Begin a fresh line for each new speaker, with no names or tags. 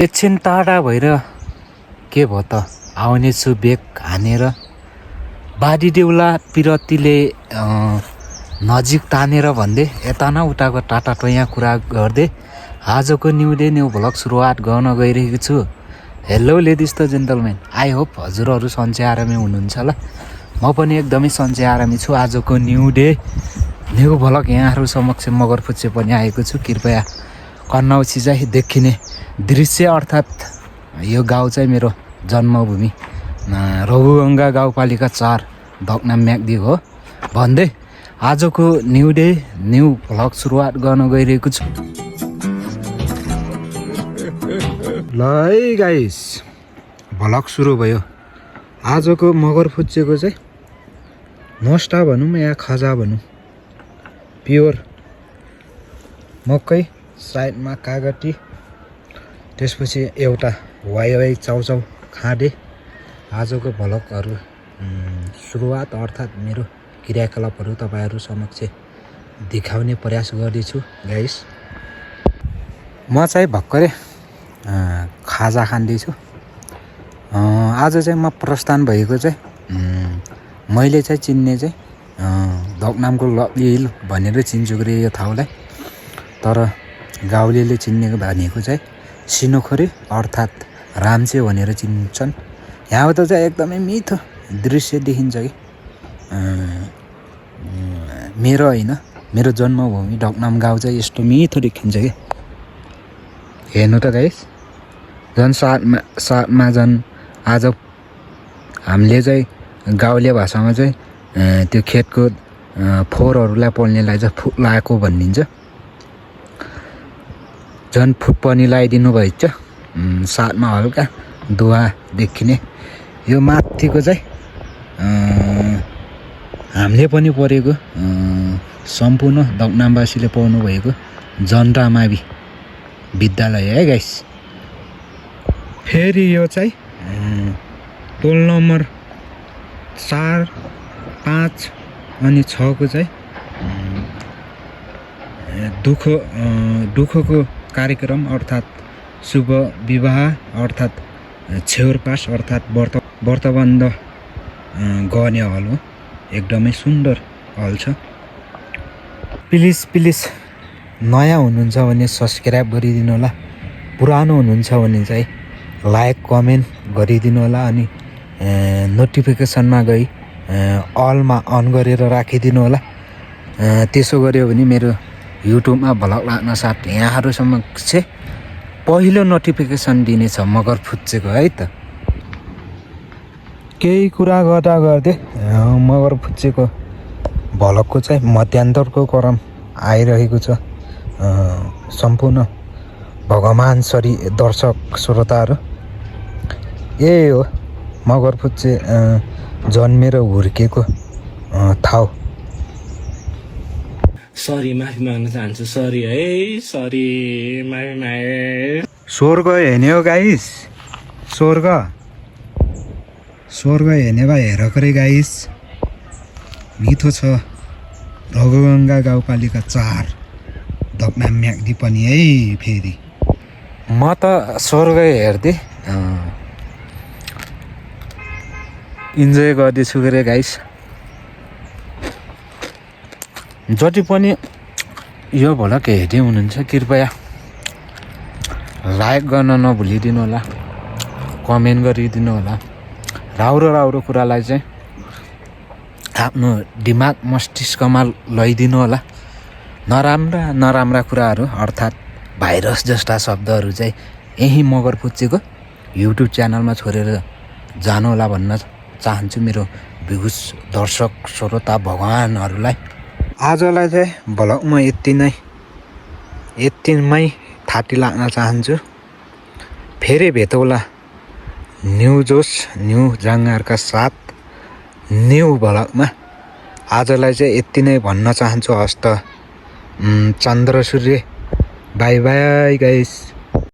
एकछिन टाढा भएर के भयो त आउनेछु बेग हानेर बारी देउला पिरतीले नजिक तानेर भन्दै यता न उताको टाटा टोया कुरा गर्दै आजको न्यू डे न्यू भ्लग सुरुवात गर्न गइरहेको छु। Hello ladies the gentlemen, I hope हजुरहरू सन्चै आरामै हुनुहुन्छ ल। म पनि एकदमै सन्चै आरामै छु। आजको न्यू डे न्यू भ्लग यहाँहरू समक्ष मगरफुच्चे पनि आएको छु। कृपया कन्नौसी चाहिँ देखिने दृश्य अर्थात् यो गाउँ चाहिँ मेरो जन्मभूमि रघुगङ्गा गाउँपालिका 4 धकनाम म्याग्दी हो भन्दै आजको न्यू डे न्यू भ्लग सुरुवात गर्न गइरहेको छु। ल है गाइस, भ्लग सुरु भयो। आजको मगरफुच्चेको चाहिँ नस्टा भनौँ या खजा भनौँ, प्योर मकै साइडमा कागती, त्यसपछि एउटा वाइ चाउचाउ खाँडे। आजको भ्लगहरू सुरुवात अर्थात् मेरो क्रियाकलापहरू तपाईँहरू समक्ष देखाउने प्रयास गर्दैछु गाइस। म चाहिँ भर्खरै खाजा खाँदैछु। आज चाहिँ म प्रस्थान भएको चाहिँ मैले चाहिँ चिन्ने चाहिँ धकनामको लभली हिल भनेर चिन्छु रे यो ठाउँलाई, तर गाउँलेले चिन्ने भनेको चाहिँ सिनोखरी अर्थात् राम्चे भनेर चिन्छन्। यहाँबाट चाहिँ एकदमै मिठो दृश्य देखिन्छ कि मेरो होइन, मेरो जन्मभूमि ढकनाम गाउँ चाहिँ यस्तो मिठो देखिन्छ कि हेर्नु त गाइस। झन् साथमा झन् आज हामीले चाहिँ गाउँले भाषामा चाहिँ त्यो खेतको फोहोरहरूलाई पोल्नेलाई चाहिँ फुट लगाएको भनिन्छ। झन् फुट पनि लगाइदिनु भएछ। साथमा हल्का धुवा देखिने यो माथिको चाहिँ हामीले पनि पढेको सम्पूर्ण धकनामवासीले पाउनु भएको जनरामावि विद्यालय है गाइस। फेरि यो चाहिँ टोल नम्बर 4, 5 अनि 6 को चाहिँ दुःखको कार्यक्रम अर्थात् शुभ विवाह अर्थात् छेउरपास अर्थात् व्रतबन्ध गर्ने हल हो। एकदमै सुन्दर हल छ। प्लिज नयाँ हुनुहुन्छ भने सब्सक्राइब गरिदिनु होला, पुरानो हुनुहुन्छ भने चाहिँ लाइक कमेन्ट गरिदिनु होला, अनि नोटिफिकेसनमा गई अलमा अन गरेर राखिदिनु होला। त्यसो गर्यो भने मेरो युट्युबमा भ्लग लाग्न साथ यहाँहरू समक्ष पहिलो नोटिफिकेसन दिनेछ मगरफुच्चेको है त। केही कुरा गर्दा गर्दै मगरफुच्चेको भ्लगको चाहिँ मध्यान्तरको क्रम आइरहेको छ। सम्पूर्ण भगवान सरी दर्शक श्रोताहरू, यही हो मगरफुच्चे जन्मेर हुर्केको ठाउँ।
सरी, माफी माग्न चाहन्छु। सरी है, सरी, माफी मागे।
स्वर्ग हेर्ने हो गाइस, स्वर्ग हेर्ने भए हेरको रे गाइस, मिठो छ। रघुगङ्गा गाउँपालिका 4 धकनाम म्याग्दी पनि है। फेरि म त स्वर्ग हेर्दै इन्जोय गर्दैछु रे गाइस। जति पनि यो भ्लग हेर्दै हुनुहुन्छ कृपया लाइक गर्न नभुलिदिनु होला, कमेन्ट गरिदिनु होला। राम्रो कुरालाई चाहिँ आफ्नो दिमाग मस्तिष्कमा लैदिनु होला। नराम्रा कुराहरू अर्थात् भाइरस जस्ता शब्दहरू चाहिँ यही मगरफुच्चेको युट्युब च्यानलमा छोडेर जानु होला भन्न चाहन्छु मेरो भ्युज दर्शक श्रोता भगवानहरूलाई। आजलाई चाहिँ भ्लग म यतिमै थाती लाग्न चाहन्छु। फेरि भेटौँला न्यू जोस न्यू जाँगरका साथ न्यू भ्लगमा। आजलाई चाहिँ यति नै भन्न चाहन्छु। हस्त चन्द्र सूर्य, बाई बाई गाइस।